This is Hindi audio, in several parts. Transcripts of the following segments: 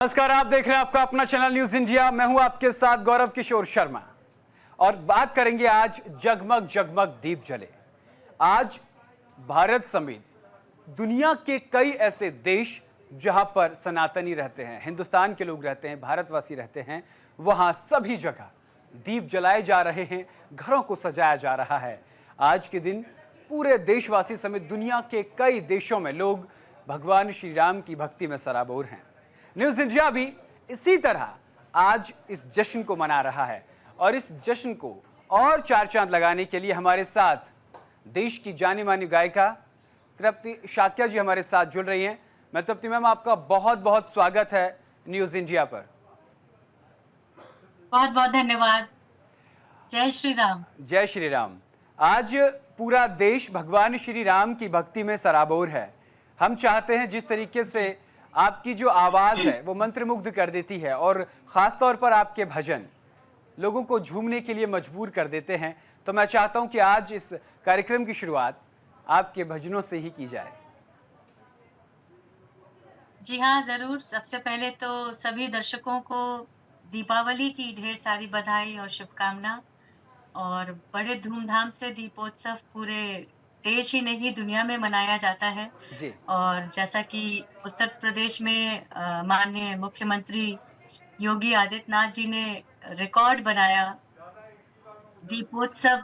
नमस्कार, आप देख रहे हैं आपका अपना चैनल न्यूज इंडिया। मैं हूं आपके साथ गौरव किशोर शर्मा और बात करेंगे आज जगमग जगमग दीप जले। आज भारत समेत दुनिया के कई ऐसे देश जहां पर सनातनी रहते हैं, हिंदुस्तान के लोग रहते हैं, भारतवासी रहते हैं, वहां सभी जगह दीप जलाए जा रहे हैं, घरों को सजाया जा रहा है। आज के दिन पूरे देशवासी समेत दुनिया के कई देशों में लोग भगवान श्री राम की भक्ति में सराबोर हैं। न्यूज इंडिया भी इसी तरह आज इस जश्न को मना रहा है और इस जश्न को और चार चांद लगाने के लिए हमारे साथ देश की जानी मानी गायिका तृप्ति शाक्या जी हमारे साथ जुड़ रही हैं। मैं तृप्ति मैम, आपका बहुत बहुत स्वागत है न्यूज इंडिया पर। बहुत बहुत धन्यवाद। जय श्री राम। जय श्री राम। आज पूरा देश भगवान श्री राम की भक्ति में सराबोर है। हम चाहते हैं जिस तरीके से आपकी जो आवाज है वो मंत्रमुग्ध कर देती है और खास तौर पर आपके भजन लोगों को झूमने के लिए मजबूर कर देते हैं, तो मैं चाहता हूं कि आज इस कार्यक्रम की शुरुआत आपके भजनों से ही की जाए। जी हाँ, जरूर। सबसे पहले तो सभी दर्शकों को दीपावली की ढेर सारी बधाई और शुभकामना। और बड़े धूमधाम से दीपोत्सव पूरे देश ही नहीं दुनिया में मनाया जाता है। जी और जैसा कि उत्तर प्रदेश में माननीय मुख्यमंत्री योगी आदित्यनाथ जी ने रिकॉर्ड बनाया दीपोत्सव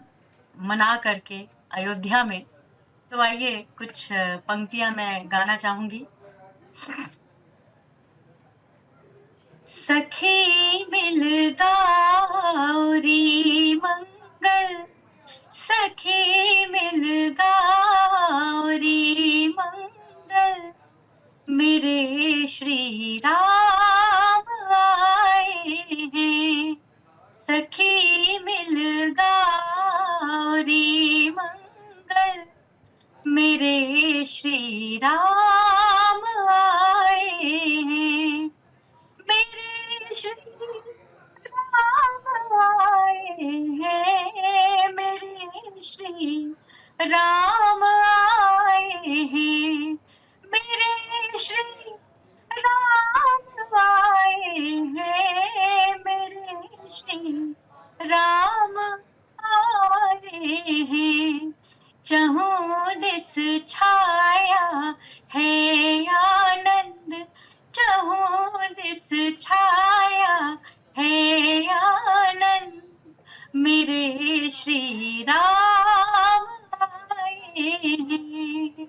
मना करके अयोध्या में, तो आइए कुछ पंक्तियां मैं गाना चाहूंगी। सखी मिल गौरी मंगल, सखी मिल गौरी मंगल, मेरे श्री राम आए हैं। सखी मिल गौरी मंगल, मेरे श्री राम आए हैं। मेरे श्री राम आए हैं, मेरे श्री राम आए हैं, मेरे श्री राम आए हैं, मेरे श्री राम आए हैं। चहुँ दिस छाया है आनंद, चहुँ दिस छाया है आनंद, मेरे श्री राम आए हैं।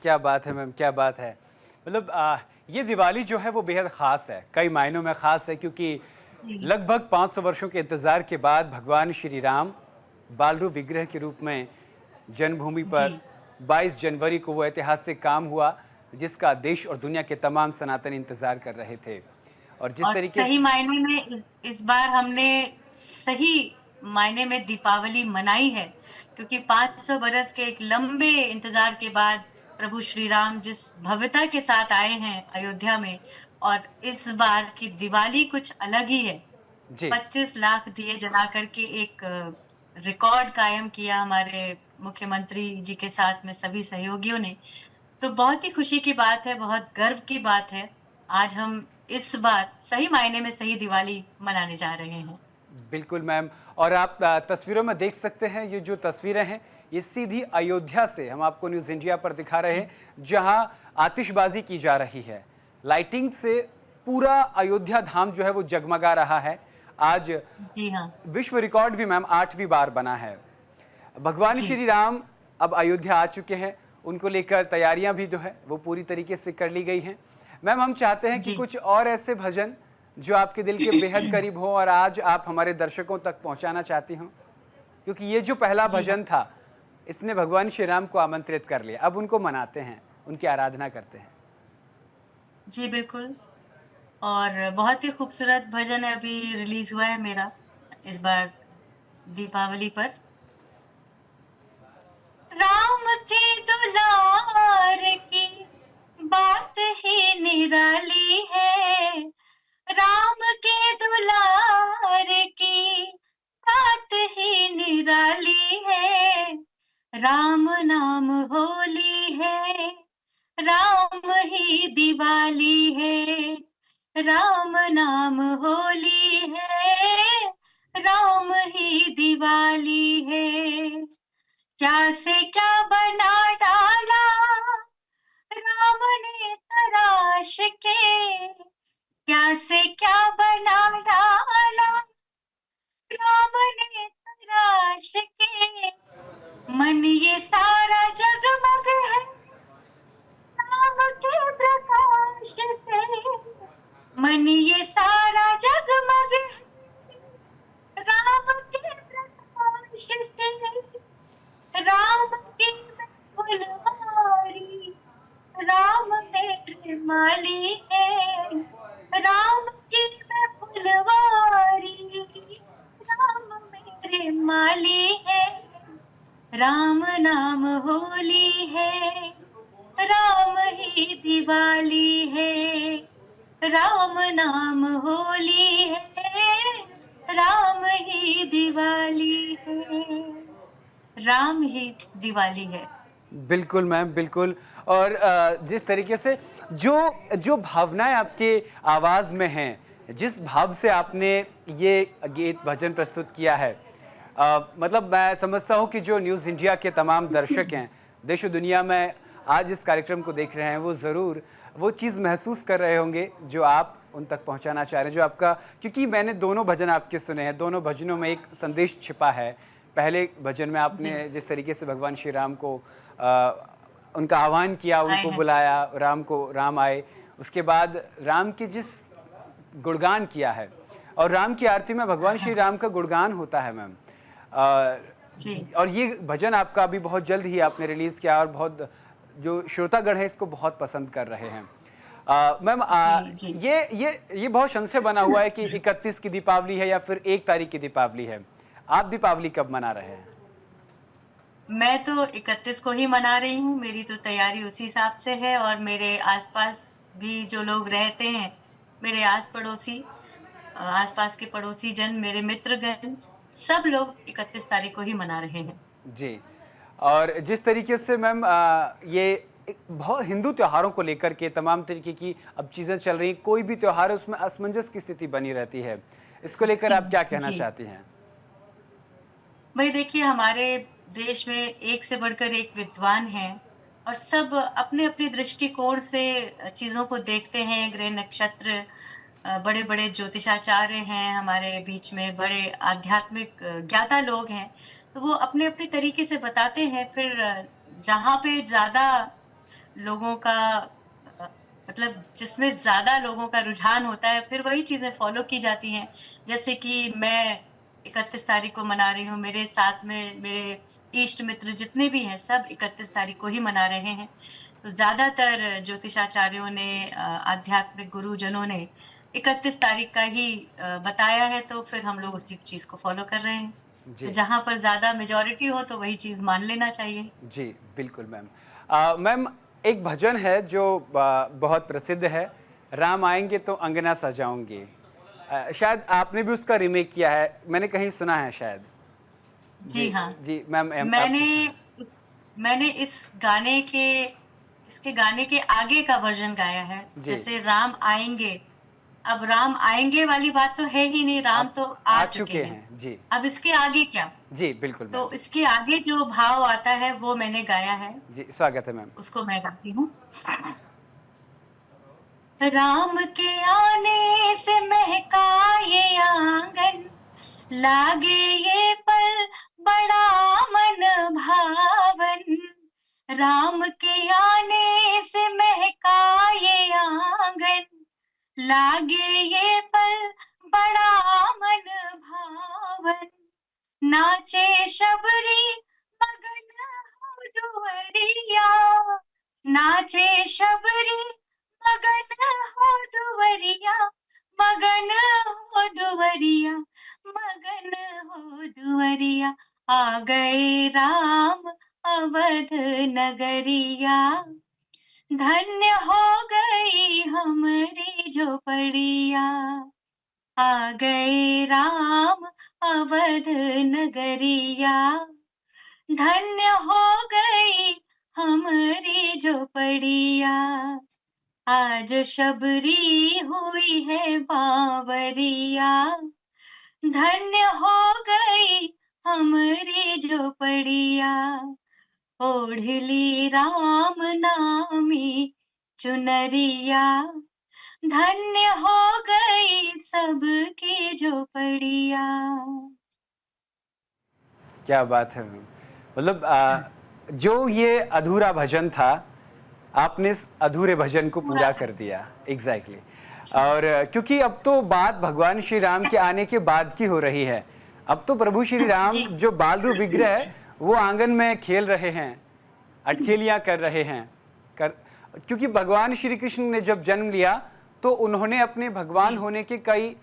क्या बात है मैम, क्या बात है। मतलब ये दिवाली जो है वो बेहद ख़ास है, कई मायनों में ख़ास है, क्योंकि लगभग 500 वर्षों के इंतज़ार के बाद भगवान श्री राम बालरूप विग्रह के रूप में जन्मभूमि पर 22 जनवरी को वो ऐतिहासिक काम हुआ जिसका देश और दुनिया के तमाम सनातनी इंतज़ार कर रहे थे। और जिस तरीके सही मायने में इस बार हमने सही मायने में दीपावली मनाई है, क्योंकि 500 बरस के एक लंबे इंतजार के बाद प्रभु श्री राम जिस भव्यता के साथ आए हैं अयोध्या में, और इस बार की दिवाली कुछ अलग ही है। जी 25 लाख दिए जला करके एक रिकॉर्ड कायम किया हमारे मुख्यमंत्री जी के साथ में सभी सहयोगियों ने। तो बहुत ही खुशी की बात है, बहुत गर्व की बात है। आज हम इस बार सही मायने में सही दिवाली मनाने जा रहे हैं। बिल्कुल मैम। और आप तस्वीरों में देख सकते हैं, ये जो तस्वीरें हैं ये सीधी अयोध्या से हम आपको न्यूज़ इंडिया पर दिखा रहे हैं, जहां आतिशबाजी की जा रही है, लाइटिंग से पूरा अयोध्या धाम जो है वो जगमगा रहा है। आज जी हाँ। विश्व रिकॉर्ड भी मैम 8वीं बार बना है। भगवान श्री राम अब अयोध्या आ चुके हैं, उनको लेकर तैयारियां भी जो है वो पूरी तरीके से कर ली गई हैं। मैम, हम चाहते हैं कि कुछ और ऐसे भजन जो आपके दिल के बेहद करीब हो और आज आप हमारे दर्शकों तक पहुंचाना चाहती हों, क्योंकि ये जो पहला भजन था इसने भगवान श्री राम को आमंत्रित कर लिया, अब उनको मनाते हैं, उनकी आराधना करते हैं। जी बिल्कुल। और बहुत ही खूबसूरत भजन अभी रिलीज हुआ है मेरा इस बार दीपावली पर। राम के दुलार की बात ही निराली है, राम के दुलार की बात ही निराली है, राम नाम होली है, राम ही दिवाली है, राम नाम होली है, राम ही दिवाली है। क्या से क्या बना डाला राम ने तराश के, क्या से क्या बना डाला राम ने तराश के। मन ये सारा जगमग है राम के प्रकाश से, मन ये सारा जगमग है राम के प्रकाश से। राम की मैं फुलवारी, राम मेरे माली है, राम की मैं फुलवारी, राम मेरे माली है। राम नाम होली है, राम ही दिवाली है, राम नाम होली है, राम ही दिवाली है, राम ही दिवाली है। बिल्कुल मैम, बिल्कुल। और जिस तरीके से जो जो भावनाएं आपके आवाज़ में हैं, जिस भाव से आपने ये गीत भजन प्रस्तुत किया है, मतलब मैं समझता हूँ कि जो न्यूज़ इंडिया के तमाम दर्शक हैं देश और दुनिया में आज इस कार्यक्रम को देख रहे हैं, वो ज़रूर वो चीज़ महसूस कर रहे होंगे जो आप उन तक पहुंचाना चाह रहे हैं, जो आपका, क्योंकि मैंने दोनों भजन आपके सुने हैं, दोनों भजनों में एक संदेश छिपा है। पहले भजन में आपने जिस तरीके से भगवान श्री राम को उनका आह्वान किया, आए उनको हैं। बुलाया, राम आए, उसके बाद राम की जिस गुणगान किया है, और राम की आरती में भगवान श्री राम का गुणगान होता है मैम। जी, और ये भजन आपका अभी बहुत जल्द ही आपने रिलीज़ किया और बहुत जो श्रोतागण है इसको बहुत पसंद कर रहे हैं। मैम, जी, जी। ये बहुत शन से बना हुआ है कि 31 की दीपावली है या फिर 1 तारीख की दीपावली है। आप दीपावली कब मना रहे हैं? मैं तो 31 को ही मना रही हूँ, मेरी तो तैयारी उसी हिसाब से है और मेरे आस-पास भी जो लोग रहते हैं, मेरे आस-पड़ोसी आस-पास के पड़ोसी जन, मेरे मित्रगण, सब लोग 31 तारीख को ही मना रहे हैं। जी। और जिस तरीके से मैम ये एक बहुत हिंदू त्योहारों को लेकर के तमाम तरीके की अब चीज़ें चल रही हैं, कोई भी त्योहार है उसमें असमंजस की स्थिति बनी रहती है। इसको लेकर आप क्या कहना जी। चाहती हैं? भाई देखिए, हमारे देश में एक से बढ़कर एक विद्वान हैं और सब अपने-अपने दृष्टिकोण से चीज़ों को देखते हैं। ग्रह नक्षत्र बड़े-बड़े ज्योतिषाचार्य हैं हमारे बीच में, बड़े आध्यात्मिक ज्ञाता लोग हैं। तो वो अपने-अपने तरीके से बताते हैं। फिर जहाँ पे ज़्यादा लोगों का अ, मतलब जिसमें ज़्यादा लोगों का रुझान होता है, फिर वही चीज़ें फ़ॉलो की जाती हैं। जैसे कि मैं 31 तारीख को मना रही हूँ, मेरे साथ में मेरे इष्ट मित्र जितने भी हैं, सब 31 तारीख को ही मना रहे हैं। तो ज़्यादातर ज्योतिषाचार्यों ने आध्यात्मिक गुरुजनों ने 31 तारीख का ही बताया है, तो फिर हम लोग उसी चीज़ को फ़ॉलो कर रहे हैं। तो जी। जहाँ पर ज़्यादा मेजॉरिटी हो, तो वही चीज़ मान लेना चाहिए। जी, बिल्कुल मैम। मैम, एक भजन है जो बहुत प्रसिद्ध है, राम आएँगे तो अंगना सजाऊँगी। शायद आपने भी उसका रीमेक किया है, मैंने कहीं सुना है शायद। जी जी, हाँ। जी मैम, मैंने आपसे मैंने इसके गाने के आगे का वर्ज़न गाया है। जी, जैसे राम आएँगे, अब राम आएँगे वाली बात तो है ही नहीं, राम आप तो आ आ चुके चुके हैं। हैं। जी, अब इसके आगे क्या? जी, बिल्कुल मैम। तो इसके आगे जो भाव आता है वो मैंने गाया है, जी, स्वागत है मैम। उसको मैं गाती हूँ। राम के आने से महका ये आंगन, लागे ये पल बड़ा मन भावन। राम के आने से महका ये आंगन, लागे ये पल बड़ा मन भावन। नाचे शबरी मगन हो दुवरिया, नाचे शबरी मगन हो दुवरिया, मगन हो दुवरिया, मगन हो दुवरिया। आ गए राम अवध नगरिया, धन्य हो गई हमारी झोपड़िया। आ गए राम अवध नगरिया, धन्य हो गई हमारी झोपड़िया, आज शबरी हुई है बावरिया। धन्य हो गई हमारी झोपड़िया, ओढ़ ली राम नामी चुनरिया। धन्य हो गई सबकी झोपड़िया। क्या बात है मैम। मतलब जो ये अधूरा भजन था, आपने इस अधूरे भजन को पूरा कर दिया। एग्जैक्टली और क्योंकि अब तो बात भगवान श्री राम के आने के बाद की हो रही है। अब तो प्रभु श्री राम जी। जो बाल रूप विग्रह है वो आंगन में खेल रहे हैं, अटखेलियां कर रहे हैं कर क्योंकि भगवान श्री कृष्ण ने जब जन्म लिया तो उन्होंने अपने भगवान जी। होने के कई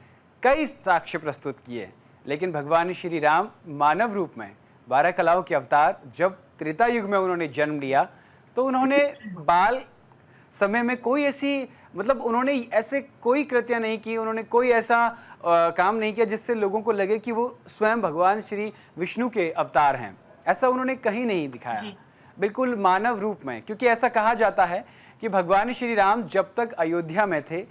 कई साक्ष्य प्रस्तुत किए, लेकिन भगवान श्री राम मानव रूप में 12 कलाओं के अवतार जब त्रेता युग में उन्होंने जन्म लिया तो उन्होंने बाल समय में कोई ऐसी मतलब उन्होंने ऐसे कोई कृत्य नहीं की, उन्होंने कोई ऐसा काम नहीं किया जिससे लोगों को लगे कि वो स्वयं भगवान श्री विष्णु के अवतार हैं। ऐसा उन्होंने कहीं नहीं दिखाया, जी। बिल्कुल मानव रूप में। क्योंकि ऐसा कहा जाता है कि भगवान श्री राम जब तक अयोध्या में थे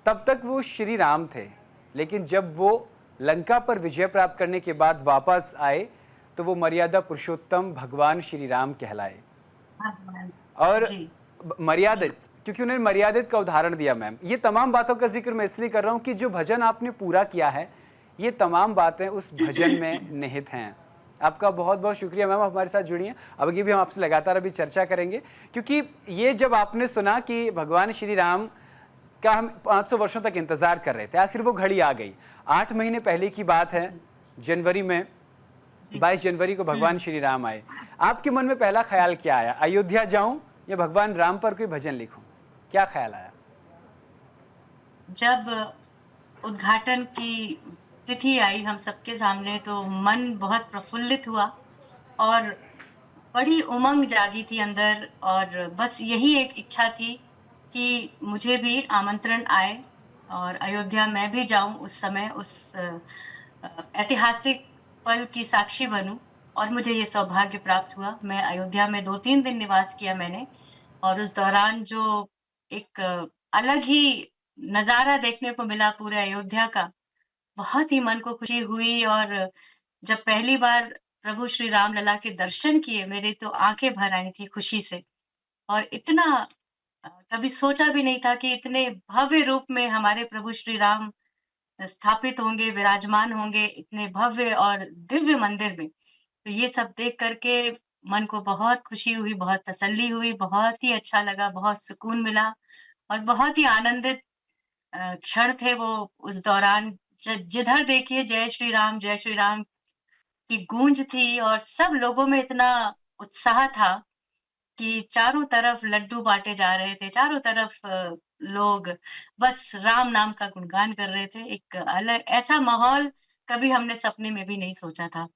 तब तक वो श्री राम थे, लेकिन जब वो लंका पर विजय प्राप्त करने के बाद वापस आए तो वो मर्यादा पुरुषोत्तम भगवान श्री राम कहलाए। भगवान। और जी। मर्यादित, क्योंकि उन्होंने मर्यादित का उदाहरण दिया। मैम ये तमाम बातों का जिक्र मैं इसलिए कर रहा हूँ कि जो भजन आपने पूरा किया है ये तमाम बातें उस भजन में निहित हैं। आपका बहुत बहुत शुक्रिया मैम, आप हमारे साथ जुड़ी हैं। अब आगे भी हम आपसे लगातार अभी चर्चा करेंगे, क्योंकि ये जब आपने सुना कि भगवान श्री राम का हम 500 वर्षों तक इंतजार कर रहे थे, आखिर वो घड़ी आ गई। 8 महीने पहले की बात है, जनवरी में 22 जनवरी को भगवान श्री राम आए। आपके मन में पहला ख्याल क्या आया, अयोध्या जाऊं या भगवान राम पर कोई भजन लिखूं, क्या ख्याल आया? जब उद्घाटन की तिथि आई हम सबके सामने तो मन बहुत प्रफुल्लित हुआ और बड़ी उमंग जागी थी अंदर, और बस यही एक इच्छा थी कि मुझे भी आमंत्रण आए और अयोध्या मैं भी जाऊं, उस समय उस ऐतिहासिक पल की साक्षी बनूं। और मुझे ये सौभाग्य प्राप्त हुआ। मैं अयोध्या में 2-3 दिन निवास किया मैंने, और उस दौरान जो एक अलग ही नज़ारा देखने को मिला पूरे अयोध्या का, बहुत ही मन को खुशी हुई। और जब पहली बार प्रभु श्री राम लला के दर्शन किए, मेरी तो आँखें भर आई थी खुशी से। और इतना कभी सोचा भी नहीं था कि इतने भव्य रूप में हमारे प्रभु श्री राम स्थापित होंगे, विराजमान होंगे इतने भव्य और दिव्य मंदिर में। तो ये सब देख कर के मन को बहुत खुशी हुई, बहुत तसल्ली हुई, बहुत ही अच्छा लगा, बहुत सुकून मिला और बहुत ही आनंदित क्षण थे वो उस दौरान। जिधर देखिए जय श्री राम की गूंज थी और सब लोगों में इतना उत्साह था कि चारों तरफ लड्डू बाँटे जा रहे थे, चारों तरफ लोग बस राम नाम का गुणगान कर रहे थे। एक अलग ऐसा माहौल कभी हमने सपने में भी नहीं सोचा था।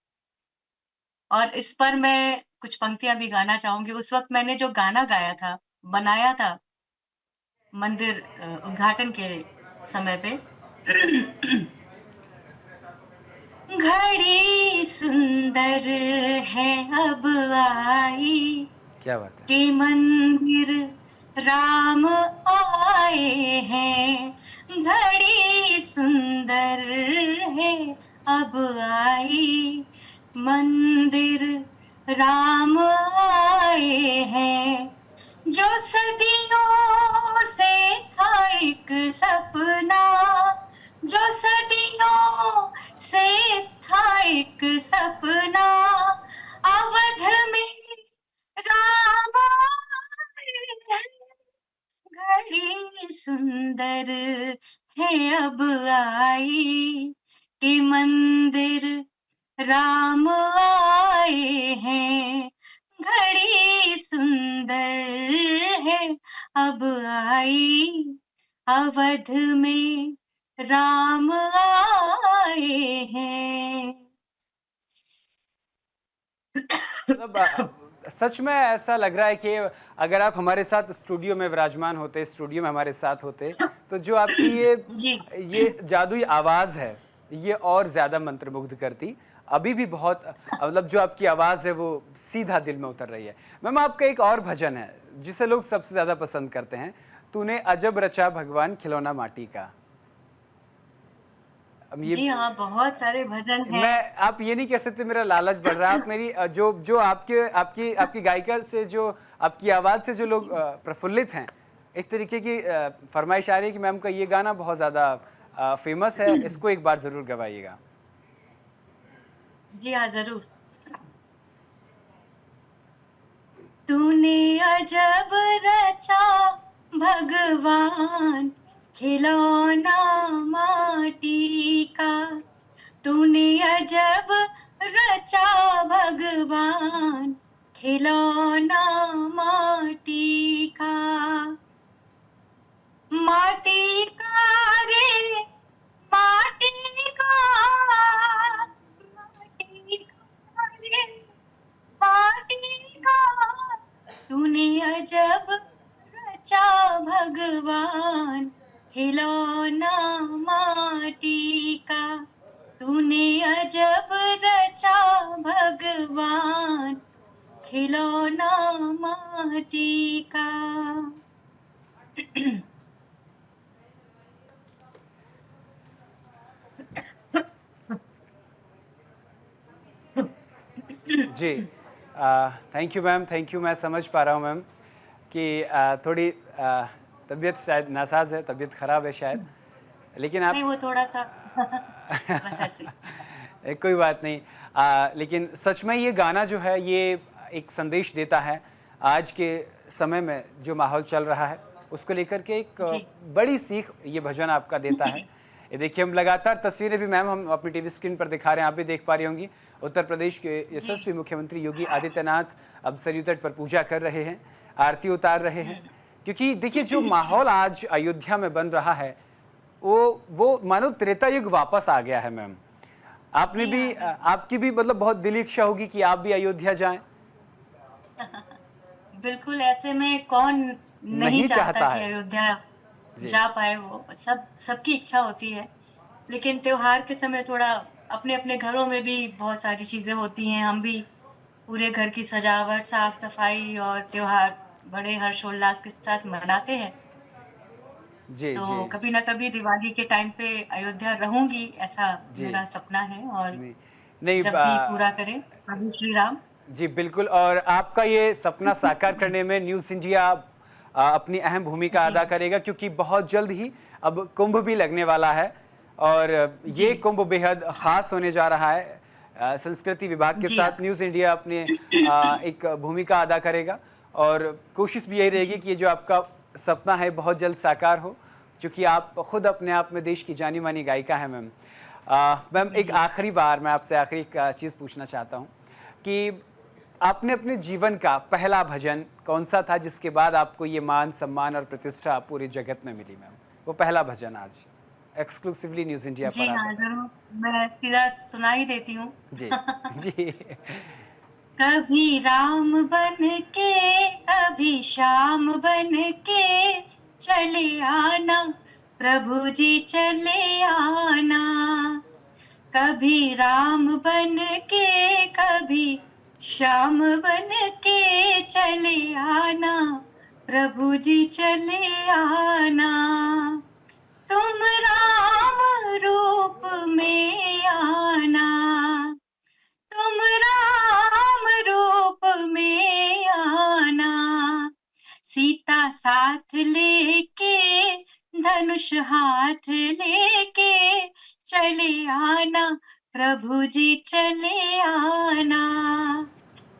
और इस पर मैं कुछ पंक्तियाँ भी गाना चाहूँगी। उस वक़्त मैंने जो गाना गाया था, बनाया था मंदिर उद्घाटन के समय पे। घड़ी सुंदर है अब आई, क्या बात है। के मंदिर राम आए हैं। घड़ी सुंदर है अब आई, मंदिर राम आए हैं। जो सदियों से था एक सपना, जो सदियों से था एक सपना, अवध में राम आए हैं। घड़ी सुंदर है अब आई, कि मंदिर राम आए हैं। घड़ी सुंदर है अब आई, अवध में राम आए हैं। मतलब सच में ऐसा लग रहा है कि अगर आप हमारे साथ स्टूडियो में विराजमान होते, स्टूडियो में हमारे साथ होते, तो जो आपकी जी। ये जादुई आवाज़ है ये और ज़्यादा मंत्रमुग्ध करती। अभी भी बहुत मतलब जो आपकी आवाज़ है वो सीधा दिल में उतर रही है। मैम आपका एक और भजन है जिसे लोग सबसे ज़्यादा पसंद करते हैं, तूने अजब रचा भगवान खिलौना माटी का। अब ये जी हाँ, बहुत सारे भजन हैं। मैं आप ये नहीं कह सकते मेरा लालच बढ़ रहा है। आप मेरी जो जो आपके आपकी आपकी गायिका से जो आपकी आवाज़ से जो लोग प्रफुल्लित हैं, इस तरीके की फरमाइश आ रही है कि मैम का ये गाना बहुत ज़्यादा फेमस है, इसको एक बार ज़रूर गवाइएगा। जी हाँ, ज़रूर। तूने अजब रचा भगवान खिलौना माटी का, तूने अजब रचा भगवान खिलौना माटी का। माटी का रे माटी का, माटी का रे माटी का, तूने अजब रचा भगवान खिलौना माटी का, तूने अजब रचा भगवान खिलौना माटी का। जी, thank you ma'am, thank you. मैं समझ पा रहा हूँ मैम कि थोड़ी तबीयत शायद नासाज है, तबीयत ख़राब है शायद, लेकिन आप नहीं, वो थोड़ा-सा बस ऐसे ही। कोई बात नहीं। लेकिन सच में ये गाना जो है ये एक संदेश देता है। आज के समय में जो माहौल चल रहा है उसको लेकर के एक जी। बड़ी सीख ये भजन आपका देता है। ये देखिए, हम लगातार तस्वीरें भी मैम हम अपनी टीवी स्क्रीन पर दिखा रहे हैं, आप भी देख पा रही होंगी। उत्तर प्रदेश के यशस्वी मुख्यमंत्री योगी आदित्यनाथ अब सरयू तट पर पूजा कर रहे हैं, आरती उतार रहे हैं। क्योंकि देखिए, जो माहौल आज अयोध्या में बन रहा है वो मानो त्रेता युग वापस आ गया है मैम। आपने भी आपकी भी मतलब बहुत दिली इच्छा होगी कि आप भी अयोध्या जाएं। बिल्कुल, ऐसे में कौन नहीं नहीं चाहता चाहता कि है। अयोध्या जी। जा पाए। वो सबकी इच्छा होती है। लेकिन त्योहार के समय थोड़ा अपने-अपने घरों में भी बहुत सारी चीज़ें होती हैं। हम भी पूरे घर की सजावट, साफ-सफाई और त्योहार बड़े हर्षोल्लास के साथ मनाते हैं। जी, जी। तो कभी न कभी दिवाली के टाइम पे अयोध्या रहूँगी, ऐसा जी। मेरा सपना है, और नहीं, नहीं जब भी पूरा करें प्रभु श्री राम। जी, बिल्कुल। और आपका ये सपना साकार करने में न्यूज़ इंडिया अपनी अहम भूमिका जी, अदा करेगा, क्योंकि बहुत जल्द ही अब कुंभ भी लगने वाला है और जी, ये कुंभ बेहद ख़ास होने जा रहा है। संस्कृति विभाग के जी हाँ, साथ न्यूज़ इंडिया अपने एक भूमिका अदा करेगा और कोशिश भी यही रहेगी जी, कि ये जो आपका सपना है बहुत जल्द साकार हो, क्योंकि आप खुद अपने आप में देश की जानी-मानी गायिका हैं मैम। मैम, एक जी, आखिरी बार मैं आपसे आखिरी एक चीज़ पूछना चाहता हूँ कि आपने अपने जीवन का पहला भजन कौन-सा था जिसके बाद आपको ये मान, सम्मान और प्रतिष्ठा पूरी जगत में मिली मैम? वो पहला भजन आज एक्सक्लूसिवली न्यूज़ इंडिया जी पर आप हाँ, बताएँ। ज़रूर, मैं सीधा सुना ही देती हूँ। जी, जी। कभी राम बन के, कभी श्याम बन के चले आना, प्रभु जी चले आना। कभी राम बन के, कभी श्याम बन के चले आना, प्रभु जी चले आना। तुम राम रूप में आना, तुम राम रूप में आना। सीता साथ लेके, धनुष हाथ लेके चले आना, प्रभु जी चले आना।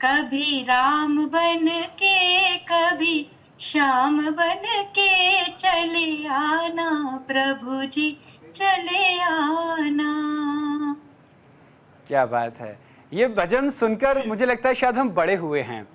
कभी राम बन के, कभी श्याम बन के चले आना, प्रभु जी चले आना। क्या बात है! ये भजन सुनकर मुझे लगता है शायद हम बड़े हुए हैं।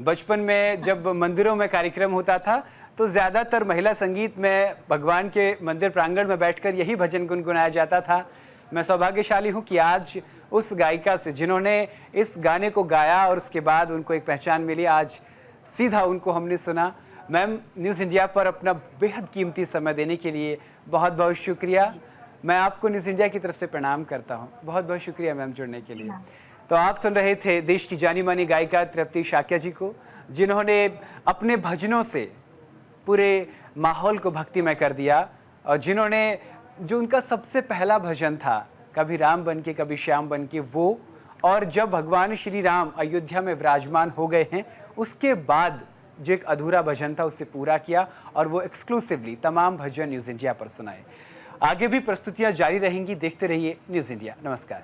बचपन में जब मंदिरों में कार्यक्रम होता था, तो ज़्यादातर महिला संगीत में भगवान के मंदिर प्रांगण में बैठकर यही भजन गुनगुनाया जाता था। मैं सौभाग्यशाली हूँ कि आज उस गायिका से जिन्होंने इस गाने को गाया और उसके बाद उनको एक पहचान मिली, आज सीधा उनको हमने सुना। मैम, न्यूज़ इंडिया पर अपना बेहद कीमती समय देने के लिए बहुत-बहुत शुक्रिया। मैं आपको न्यूज़ इंडिया की तरफ से प्रणाम करता हूं। बहुत बहुत शुक्रिया मैम जुड़ने के लिए। तो आप सुन रहे थे देश की जानी मानी गायिका तृप्ति शाक्या जी को, जिन्होंने अपने भजनों से पूरे माहौल को भक्तिमय कर दिया और जिन्होंने जो उनका सबसे पहला भजन था, कभी राम बन के कभी श्याम बन के, वो और जब भगवान श्री राम अयोध्या में विराजमान हो गए हैं उसके बाद जो एक अधूरा भजन था उसे पूरा किया और वो एक्सक्लूसिवली तमाम भजन न्यूज़ इंडिया पर सुनाए। आगे भी प्रस्तुतियां जारी रहेंगी, देखते रहिए न्यूज़ इंडिया। नमस्कार।